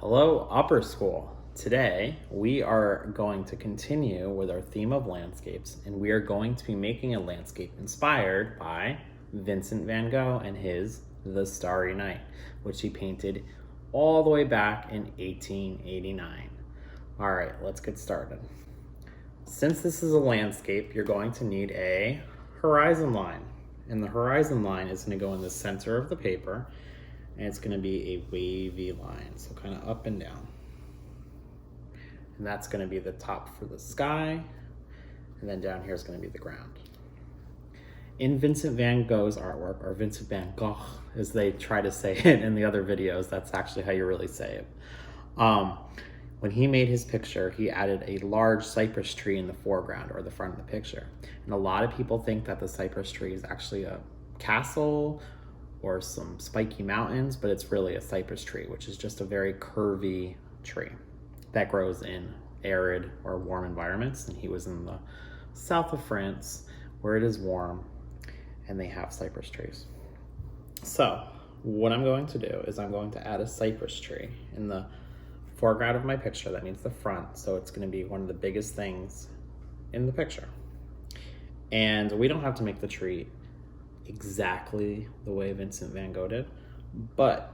Hello, upper school. Today, we are going to continue with our theme of landscapes, and we are going to be making a landscape inspired by Vincent van Gogh and his The Starry Night, which he painted all the way back in 1889. All right, let's get started. Since this is a landscape, you're going to need a horizon line. And the horizon line is going to go in the center of the paper, and it's going to be a wavy line, so kind of up and down. And that's going to be the top for the sky, and then down here is going to be the ground. In Vincent van Gogh's artwork, or Vincent van Gogh, as they try to say it in the other videos, that's actually how you really say it. When he made his picture, he added a large cypress tree in the foreground, or the front of the picture. And a lot of people think that the cypress tree is actually a castle or some spiky mountains, but it's really a cypress tree, which is just a very curvy tree that grows in arid or warm environments. And he was in the south of France, where it is warm, and they have cypress trees. So what I'm going to do is I'm going to add a cypress tree in the foreground of my picture. That means the front, so it's going to be one of the biggest things in the picture. And we don't have to make the tree exactly the way Vincent van Gogh did, but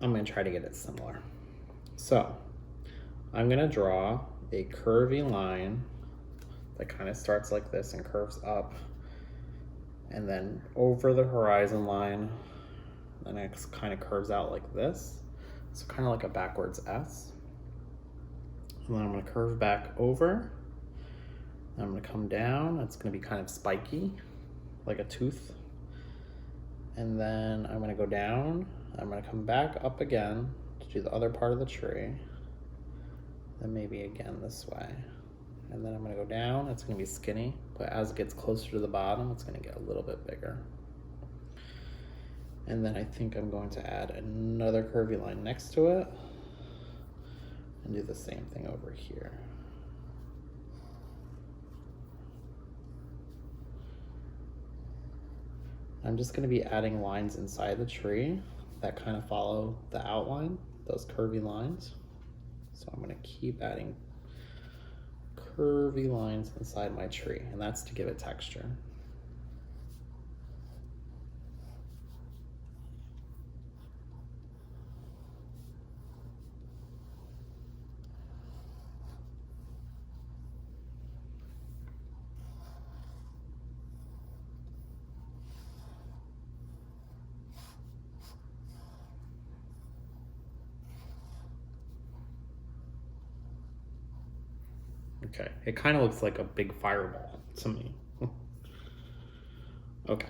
I'm going to try to get it similar. So I'm going to draw a curvy line that kind of starts like this and curves up, and then over the horizon line, the next kind of curves out like this, so kind of like a backwards S. And then I'm going to curve back over. I'm going to come down. It's going to be kind of spiky, like a tooth. And then I'm going to go down. I'm going to come back up again to do the other part of the tree. Then maybe again this way. And then I'm going to go down. It's going to be skinny, but as it gets closer to the bottom, it's going to get a little bit bigger. And then I think I'm going to add another curvy line next to it and do the same thing over here. I'm just going to be adding lines inside the tree that kind of follow the outline, those curvy lines. So I'm going to keep adding curvy lines inside my tree, and that's to give it texture. Okay, it kind of looks like a big fireball to me. Okay,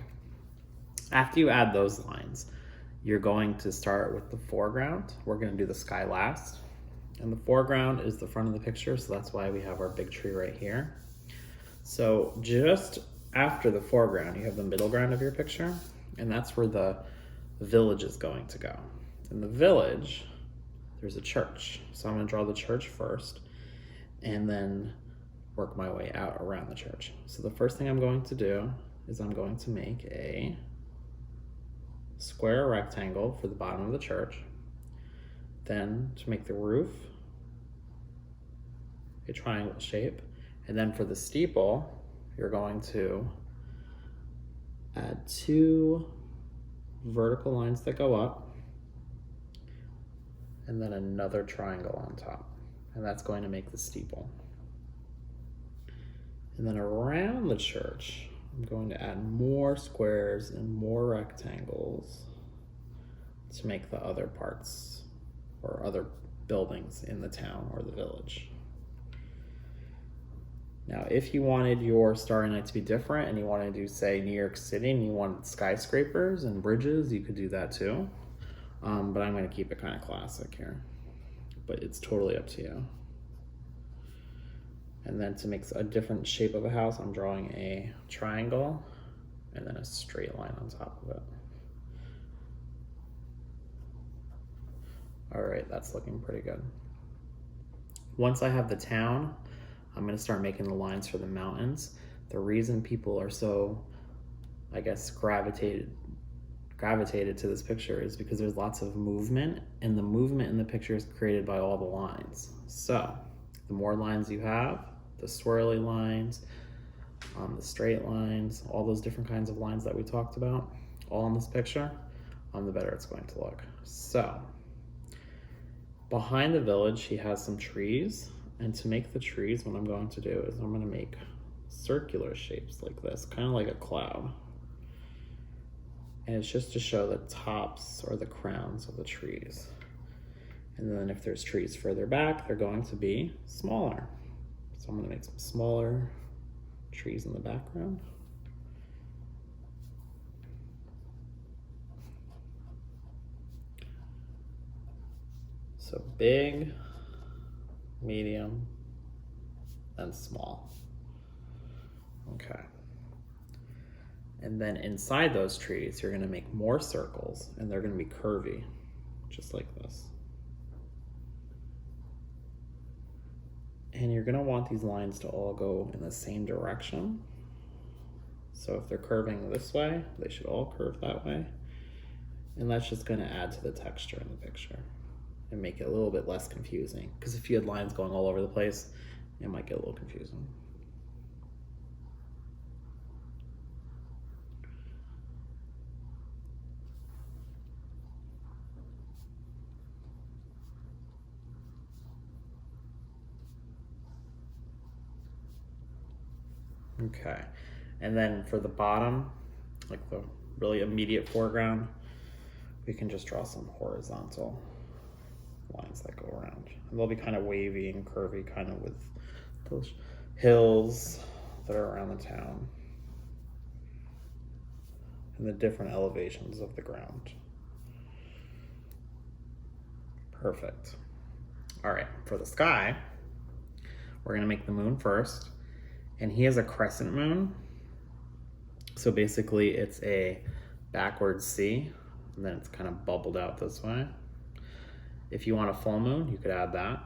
after you add those lines, you're going to start with the foreground. We're going to do the sky last. And the foreground is the front of the picture, so that's why we have our big tree right here. So just after the foreground, you have the middle ground of your picture, and that's where the village is going to go. In the village, there's a church. So I'm going to draw the church first, and then work my way out around the church. So the first thing I'm going to do is I'm going to make a square rectangle for the bottom of the church. Then to make the roof, a triangle shape. And then for the steeple, you're going to add two vertical lines that go up, and then another triangle on top. And that's going to make the steeple. And then around the church, I'm going to add more squares and more rectangles to make the other parts or other buildings in the town or the village. Now, if you wanted your Starry Night to be different and you wanted to do, say, New York City, and you wanted skyscrapers and bridges, you could do that too. But I'm going to keep it kind of classic here. But it's totally up to you. And then to make a different shape of a house, I'm drawing a triangle and then a straight line on top of it. All right, that's looking pretty good. Once I have the town, I'm going to start making the lines for the mountains. The reason people are so, I guess, gravitated to this picture is because there's lots of movement, and the movement in the picture is created by all the lines. So the more lines you have, the swirly lines, the straight lines, all those different kinds of lines that we talked about, all in this picture, the better it's going to look. So behind the village, he has some trees, and to make the trees, what I'm going to do is I'm going to make circular shapes like this, kind of like a cloud. And it's just to show the tops or the crowns of the trees. And then if there's trees further back, they're going to be smaller. So I'm going to make some smaller trees in the background. So big, medium, and small. Okay. And then inside those trees, you're gonna make more circles, and they're gonna be curvy, just like this. And you're gonna want these lines to all go in the same direction. So if they're curving this way, they should all curve that way. And that's just gonna add to the texture in the picture and make it a little bit less confusing. Because if you had lines going all over the place, it might get a little confusing. Okay, and then for the bottom, like the really immediate foreground, we can just draw some horizontal lines that go around. And they'll be kind of wavy and curvy, kind of with those hills that are around the town and the different elevations of the ground. Perfect. All right, for the sky, we're gonna make the moon first. And he has a crescent moon. So basically it's a backwards C, and then it's kind of bubbled out this way. If you want a full moon, you could add that.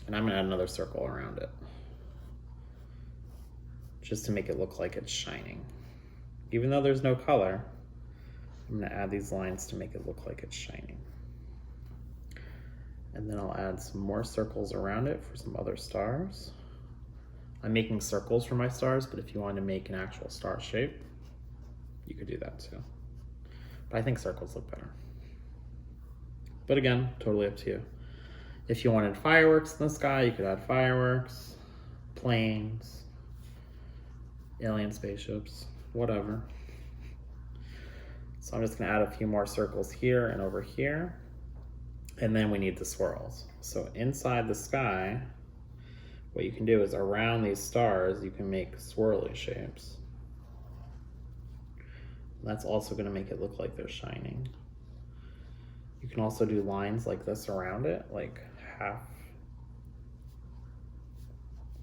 And I'm gonna add another circle around it, just to make it look like it's shining. Even though there's no color, I'm gonna add these lines to make it look like it's shining. And then I'll add some more circles around it for some other stars. I'm making circles for my stars, but if you wanted to make an actual star shape, you could do that too. But I think circles look better. But again, totally up to you. If you wanted fireworks in the sky, you could add fireworks, planes, alien spaceships, whatever. So I'm just gonna add a few more circles here and over here. And then we need the swirls. So inside the sky, what you can do is around these stars, you can make swirly shapes. And that's also gonna make it look like they're shining. You can also do lines like this around it, like half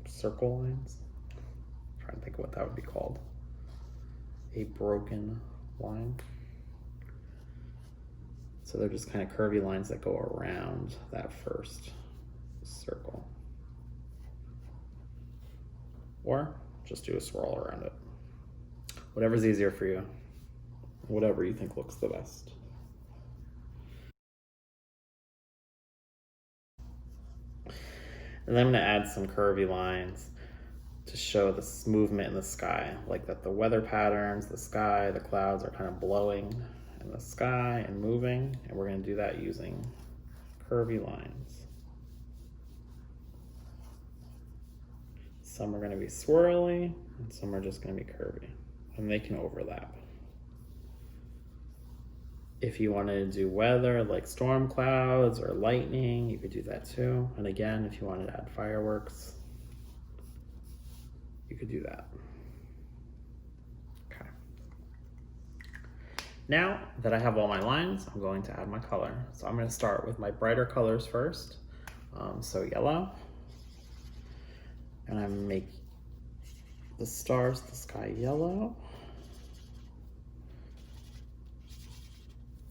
circle lines. I'm trying to think of what that would be called. A broken line. So they're just kind of curvy lines that go around that first circle. Or just do a swirl around it. Whatever's easier for you. Whatever you think looks the best. And then I'm gonna add some curvy lines to show this movement in the sky, like that the weather patterns, the sky, the clouds are kind of blowing in the sky and moving, and we're gonna do that using curvy lines. Some are gonna be swirly, and some are just gonna be curvy, and they can overlap. If you wanted to do weather like storm clouds or lightning, you could do that too. And again, if you wanted to add fireworks, you could do that. Okay. Now that I have all my lines, I'm going to add my color. So I'm going to start with my brighter colors first. So yellow. And I'm going to make the stars, the sky yellow.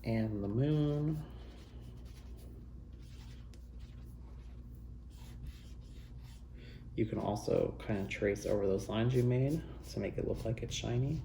And the moon. You can also kind of trace over those lines you made to make it look like it's shiny.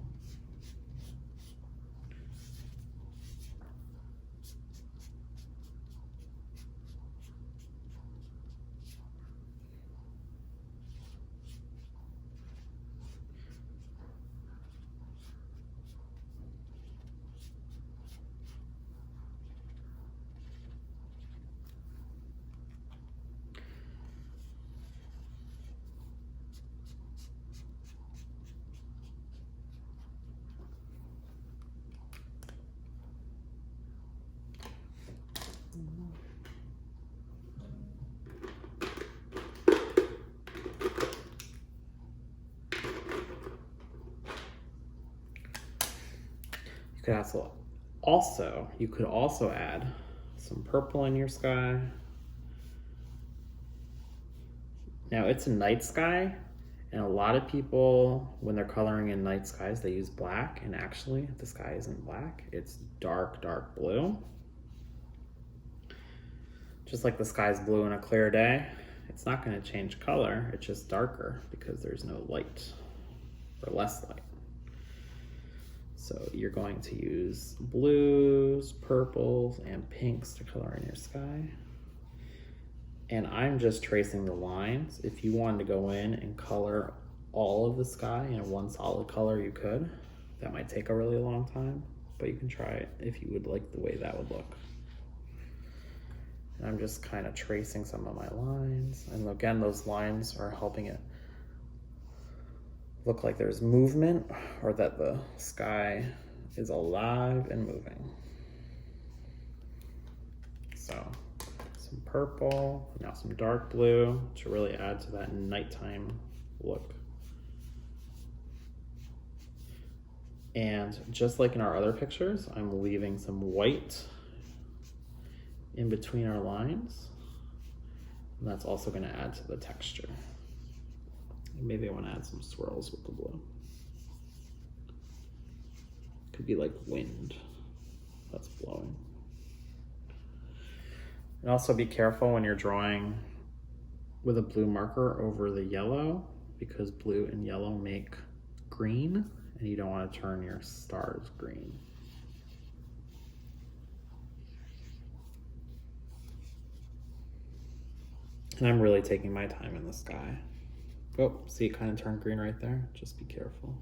You could also add some purple in your sky. Now it's a night sky, and a lot of people, when they're coloring in night skies, they use black, and actually the sky isn't black, it's dark, dark blue. Just like the sky's blue on a clear day, it's not going to change color, it's just darker because there's no light, or less light. So you're going to use blues, purples, and pinks to color in your sky. And I'm just tracing the lines. If you wanted to go in and color all of the sky in one solid color, you could. That might take a really long time, but you can try it if you would like the way that would look. And I'm just kind of tracing some of my lines. And again, those lines are helping it look like there's movement, or that the sky is alive and moving. So some purple, now some dark blue to really add to that nighttime look. And just like in our other pictures, I'm leaving some white in between our lines. And that's also going to add to the texture. And maybe I want to add some swirls with the blue. Could be like wind that's blowing. And also be careful when you're drawing with a blue marker over the yellow, because blue and yellow make green, and you don't want to turn your stars green. And I'm really taking my time in the sky. Oh, see, it kind of turned green right there. Just be careful.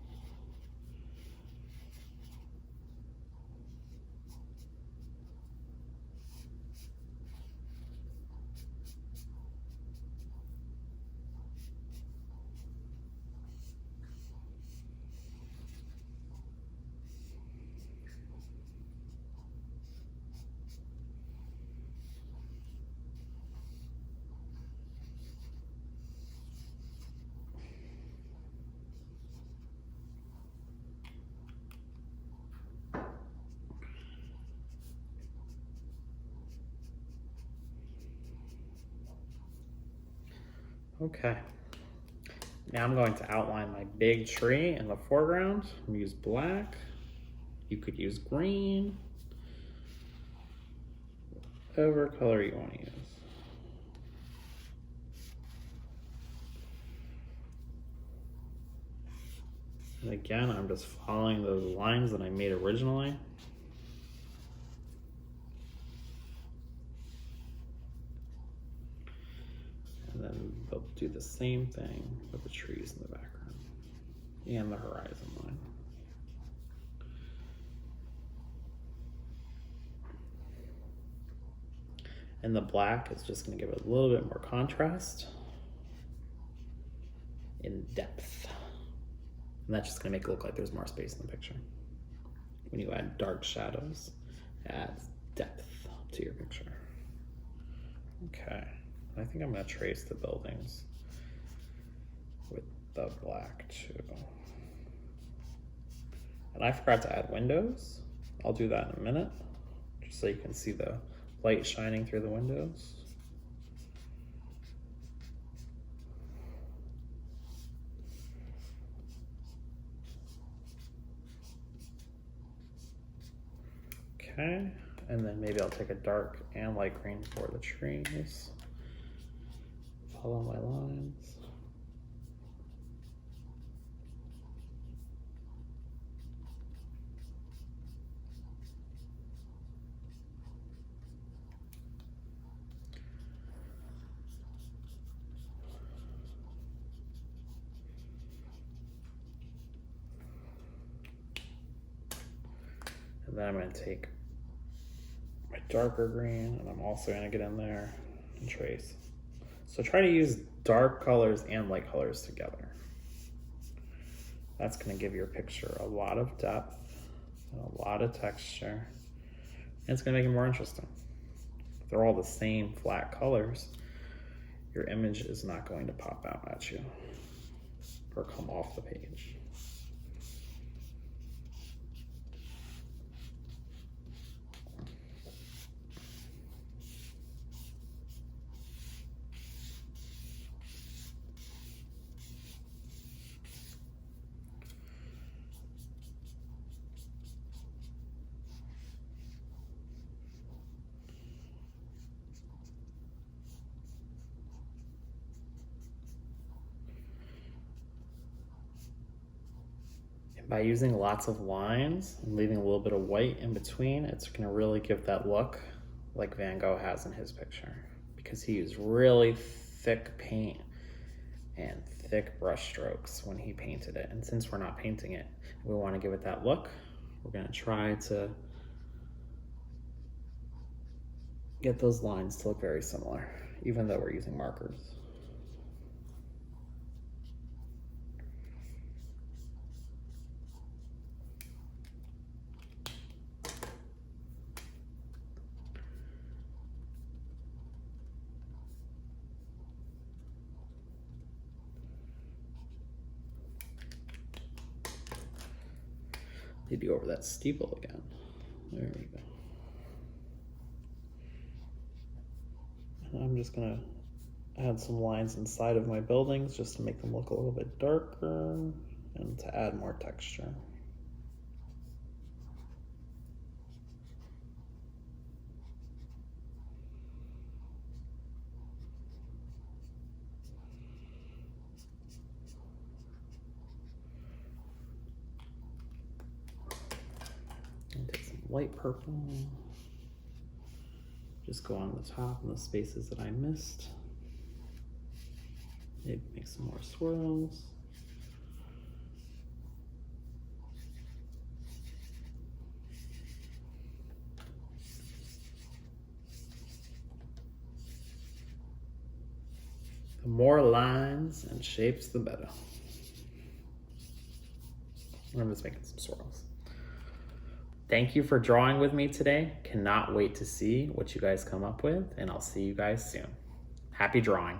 Okay, now I'm going to outline my big tree in the foreground. I'm gonna use black. You could use green, whatever color you want to use. And again, I'm just following those lines that I made originally. And then they'll do the same thing with the trees in the background and the horizon line. And the black is just going to give it a little bit more contrast in depth. And that's just going to make it look like there's more space in the picture. When you add dark shadows, it adds depth to your picture. Okay. I think I'm going to trace the buildings with the black too. And I forgot to add windows. I'll do that in a minute, just so you can see the light shining through the windows. Okay, and then maybe I'll take a dark and light green for the trees. Follow my lines. And then I'm going to take my darker green, and I'm also going to get in there and trace. So try to use dark colors and light colors together. That's going to give your picture a lot of depth and a lot of texture. And it's going to make it more interesting. If they're all the same flat colors, your image is not going to pop out at you or come off the page. By using lots of lines and leaving a little bit of white in between, it's gonna really give that look like Van Gogh has in his picture, because he used really thick paint and thick brush strokes when he painted it. And since we're not painting it, we wanna give it that look. We're gonna try to get those lines to look very similar, even though we're using markers. Need to go over that steeple again. There we go. And I'm just gonna add some lines inside of my buildings just to make them look a little bit darker and to add more texture. And take some light purple. Just go on the top and the spaces that I missed. Maybe make some more swirls. The more lines and shapes, the better. I'm just making some swirls. Thank you for drawing with me today. Cannot wait to see what you guys come up with, and I'll see you guys soon. Happy drawing.